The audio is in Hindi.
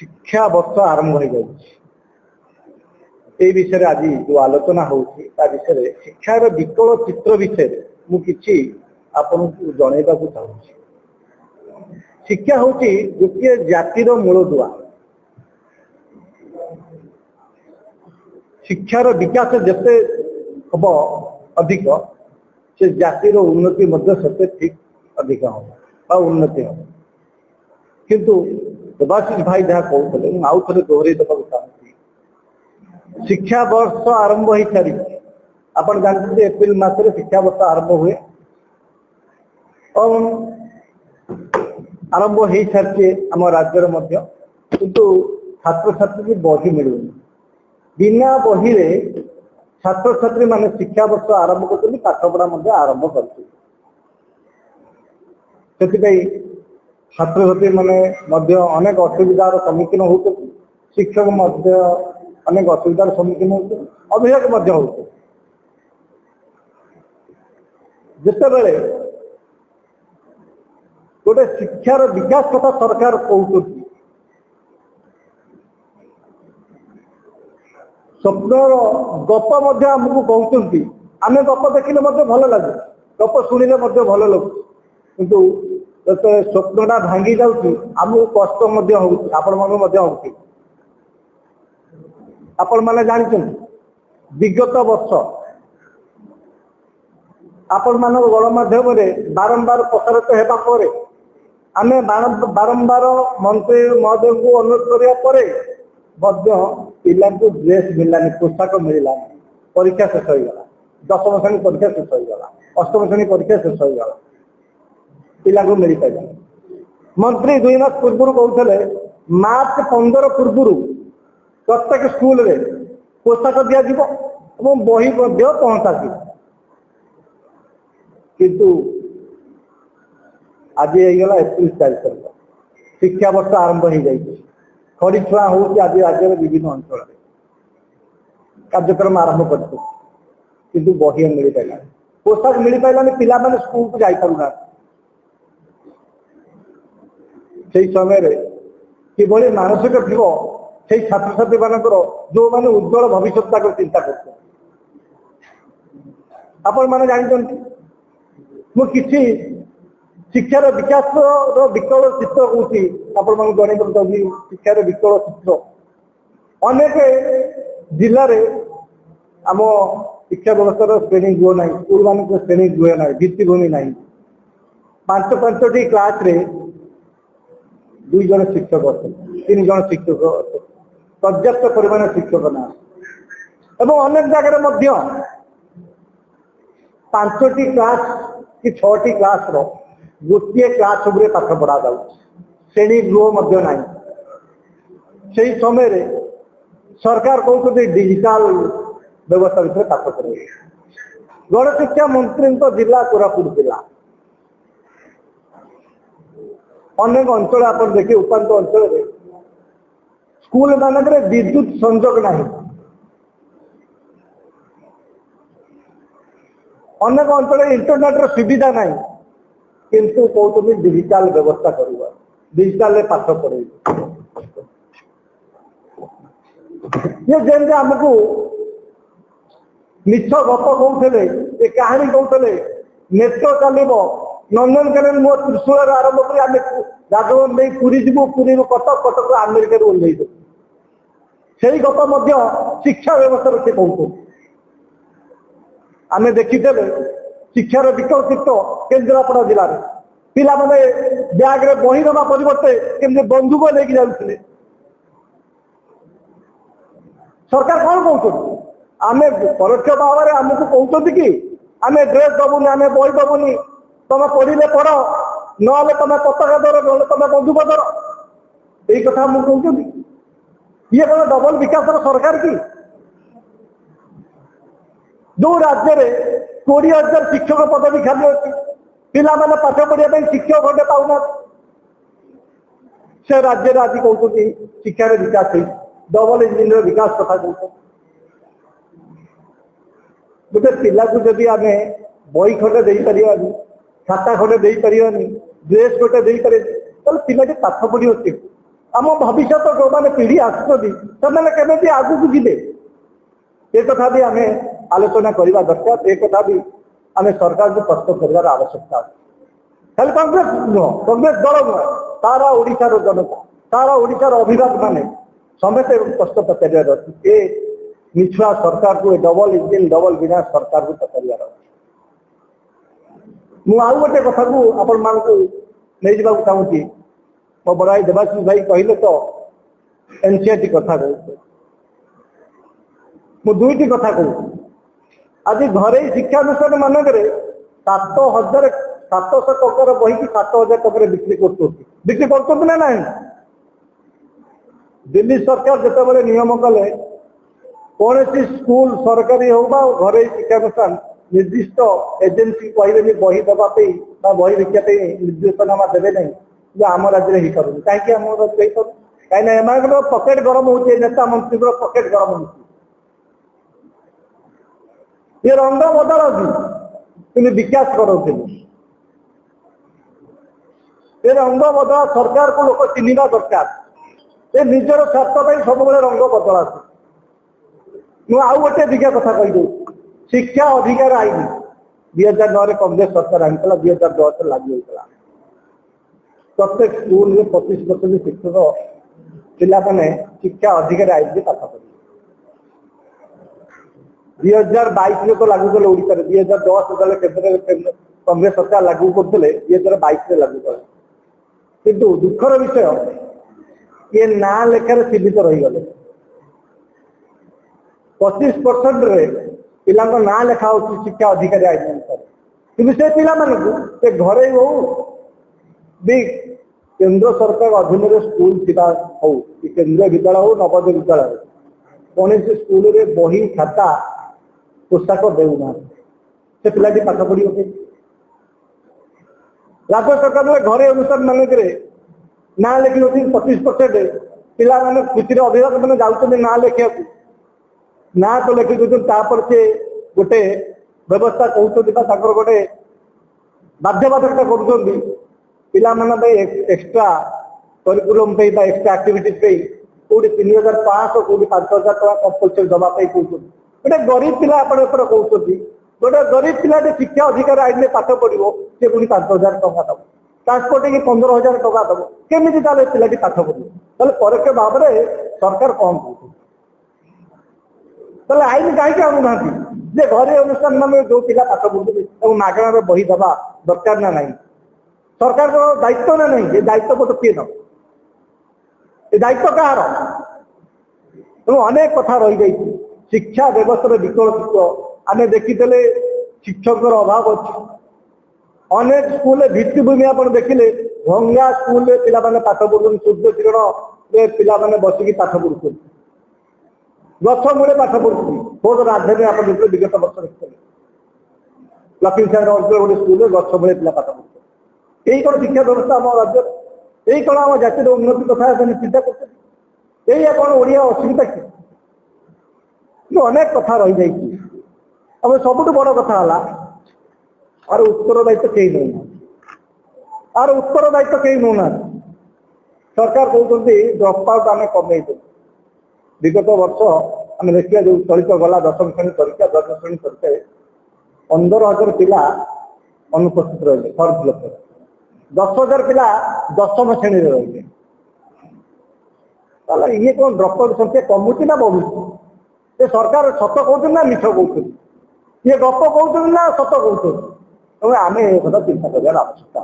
शिक्षा वर्ष आरंभ हो गई विषय आज जो आलोचना होती विषय शिक्षार विकल चित्र विषय मुझे आपन जनइबा चाहूँगी। शिक्षा हूँ गोटे जातिर मूलदुआ। शिक्षार विकास जिते हम अधिक से जातिर उन्नति से ठीक अधिक हम उन्नति हम किंतु देवाशीष भाई जहाँ कहते आउ थे दोहरे देवा चाहूँगी। शिक्षा वर्ष आरंभ हो सारी आप जानते एप्रिल मासरे शिक्षा वर्ष आरंभ हुए और आरंभ हो सारी आम राज्य किंतु छात्र छात्री की बही मिलूँ बिना बही छात्र छात्री मान शिक्षा वर्ष आरंभ कर पाठपढ़ा आरंभ कर छात्र छात्री मैंने अनेक असुविधार सम्मुखीन होते शिक्षक अनेक असुविधार सम्मुखीन होते अभिभावक होते जितेबले गोटे शिक्षार विकास कथा सरकार कहते स्वप्नर गप आमको कहते आम गप देखने भल लगे गप शुणिले भल लगे किंतु जो स्वप्नटा भांगी जाऊँगी आमको कष्ट आपण मैंने जानते विगत वर्ष आपण मान गणमाध्यम बारंबार प्रसारित होगा आम बारंबार मंत्री महोदय को अनुरोध करने पिला ड्रेस मिललानी पोशाक मिललानी परीक्षा शेष होगा 10वीं श्रेणी परीक्षा शेष होगा 8वीं श्रेणी परीक्षा शेष होगा पिला को मिल पाला मंत्री 2 मास पूर्व कहते मार्च 15 पूर्व प्रत्येक स्कूल रे पोशाक दिज्व बही पहुंचा किंतु आज होगा एप्रिल 4 तारीख शिक्षा वर्ष आरंभ हो जाए खड़ी छुआ हो आज राज्य विभिन्न अंचल कार्यक्रम आरंभ कर बही मिल पाला पोशाक मिल पालानी पिला माने स्कूल को जाई पारुना से समय किभली मानसिक थी से छात्र छात्री मानकर जो मैंने उज्जवल भविष्य चिंता करते आपण मैंने जानते मुझे शिक्षार विकास विकल चित्र कौटी आपण जन शिक्षार विकल चित्र अनेक जिले में आम शिक्षा व्यवस्था श्रेणी गृह ना स्कूल मान श्रेणी गृह ना भित्तिभूमि ना 5-5टी क्लास रे 2 जन शिक्षक अच्छे 3 जन शिक्षक पर्याप्त परिमाण शिक्षक ना एवं अनेक जगह 5टी क्लास कि 6टी क्लास गोटे क्लास पाठ पढ़ा जाऊ श्रेणी गृह ना से समय सरकार कहते डिजिटल व्यवस्था भीतर पाठ पढ़े गणशिक्षा मंत्री जिला कोरापुट जिला अनेक अंचल आप देखिए उपांत अंचल स्कूल मानक विद्युत संजोग ना अनेक अंचल इंटरनेट सुविधा ना किंतु कहते डिजिटल व्यवस्था करवा डिजिटल पाठ पढ़े ये जमी आमको मिछ गप कहते ये कहानी कहते नेत्र चलो नंदनकानन मो त्रिशूल आरंभ कर राजभवन नहीं पुरी जीवु पुरी कटक कटक अमेरिका ओह्लई से गप शिक्षा व्यवस्था से कहते आम देखीते शिक्षार विकल चित्र केन्द्रापड़ा जिले में पिला माने बैग रे बही दबा परिवर्ते केमती बंधुक लेकिन जाते सरकार कौन कहते आम परोक्ष भाव में आमको कहते कि आम ड्रेस दबुनि आम बही दबुनि तुम पढ़े पढ़ ना तुम पताका दर ना तुम बंधुक दर यही कथा मुझे कहते ये कौन डबल विकास सरकार की जो राज्य में 20,000 शिक्षक पदवी खाली अच्छी पिला मैंने पाठ पढ़ा शिक्षक खंडे पाऊना से राज्य आज कहते शिक्षार विकास डबल इंजिन विकास कथा कहते गोटे पिला को जदि आम बही खंडे दे पार खाता खंडे दे पारानी ड्रेस गोटे दे पारे पिलाटी पाठ पढ़ी आम भविष्य जो मैंने पीढ़ी आसुँच आगू जीवे ये कथा भी आम आलोचना करने दरकार। ये कथा भी आम सरकार को प्रस्तुत कर आवश्यकता खाली कांग्रेस नुह कांग्रेस दल नुह सारा ओडिशार जनता सारा ओडिशार अभिभावक माने समस्ते प्रश्न पचार अच्छे मिछुआ सरकार को डबल इंजिन डबल बिना सरकार को पचार मुझे कथा को आपण मान नहीं जावाक चाहूँगी मो बड़ भाई देवाशीष भाई कहले तो एनसीआरटी कथा कह मु दुईटी कथा कहूँ आज घरे शिक्षानुष्ठान मानक 7,700 टकर बही की 7,000 टकर बिक्री कर ना ना दिल्ली सरकार जिते नियम कले कौन सी स्कूल सरकारी हो घरे शिक्षानुष्ठान निर्दिष्ट एजेन्सी कहे बही दवाई बही विका निर्देशनामा देवे नहीं जो आम राज्य हो पार कहीं आम राज्य हो पार कहीं पकेट गरम हो नेता मंत्री पकेट गरम हो ये रंग बदल विकास कर रंग बदल सरकार को लोक चिन्हवा दरकार ये निजर स्वार्थ सब रंग बदल आउ गोटे दिखा कथा कही शिक्षा अधिकार आईन 2009 कांग्रेस सरकार आनी 2010 लागू होता प्रत्येक स्कूल में 25% शिक्षक पिला शिक्षा अधिकार आईन के पाठ पढ़े 2022 तो लागू कले ओडिशा 2010 केंद्र कांग्रेस सरकार लागू करते 2022 लागू कले किंतु दुखर विषय ये ना लेखार सीमित रहीगले 25% रे पिला ना लेखा हो शिक्षा अधिकारी आईन अनुसार कि पे घरे हो भी केंद्र सरकार अधीन स्कूल थिबा हो केंद्रीय विद्यालय हो नवोदय विद्यालय कौन से स्कूल रे बही खाता पोशाक देना से पिलाटी पाठ पढ़ी राज्य सरकार घरे अनुसार मानक ना लिखी 25% पिला खुशी अभिभावक मैंने जाऊँ ना लिखा ना तो लिखि दौर से गोटे व्यवस्था कहते गोटे बाध्यबाधकता कर पिला एक्सट्रा करिकुलम एक्सट्रा एक्टिविटीज कौटी 3,500 कौटी 5,000 टका कंपलसरी दवाई कहते गोटे गरीब पिला कहते गोटे गरीब पिला शिक्षा अधिकार आईन में पाठ पढ़ो सी पुणी 5,000 टका दब ट्रांसपोर्ट की 15,000 टका दब केमी पिलाटी पाठ पढ़ो परोक्ष भाव में सरकार कौन कहते आईन कहीं आणुना जे घरे अनुष्ठान मान जो पिला पाठ पढ़ुते मागणार बही दबा दरकार ना नहीं सरकार दायित्व ना नहीं ये दायित्व को तो किए न ये दायित्व कहार अनेक कथा रही जाइए शिक्षा व्यवस्था विकल्पित आम देखीले शिक्षक अभाव अच्छे अनेक स्कूल भित्तिभूमि आप देखिले भंगा स्कूल पिला पाठ पढ़ुन सूर्य किरण पिला बसिकी पाठ पढ़ुं गछ मूले पाठ पढ़ुती बहुत राजधानी आप देखिए विगत वर्ष देखते लक्ष्मी सागर अंचल गोटे स्कूल गछ मूले पिला पाठ पढ़ुते यही कौन शिक्षा व्यवस्था आम राज्य यही कौन आम जातिर उन्नति कथा चिंता करते यही कौन ओडिया असुविधा कि अनेक कथा रही जाइए अब सबुठ बड़ कथा है आर उत्तर दायित्व कहीं नौना आर उत्तर दायित्व कहीं नौना सरकार कहते ड्रप आउट आम कमे विगत वर्ष आम देखिए जो चलित गला 10वीं श्रेणी परीक्षा 10वीं श्रेणी परीक्षा 15,000 पिला अनुपस्थित रही फर्म फिलअप 10,000 पिला 10म श्रेणी रही ये कौन ड्रप आउट संख्या कमुची ना बढ़ुची ये सरकार सत कहते ना मिछ कहते ये गप कहते ना सत कहते आम एक चिंता कर आवश्यकता।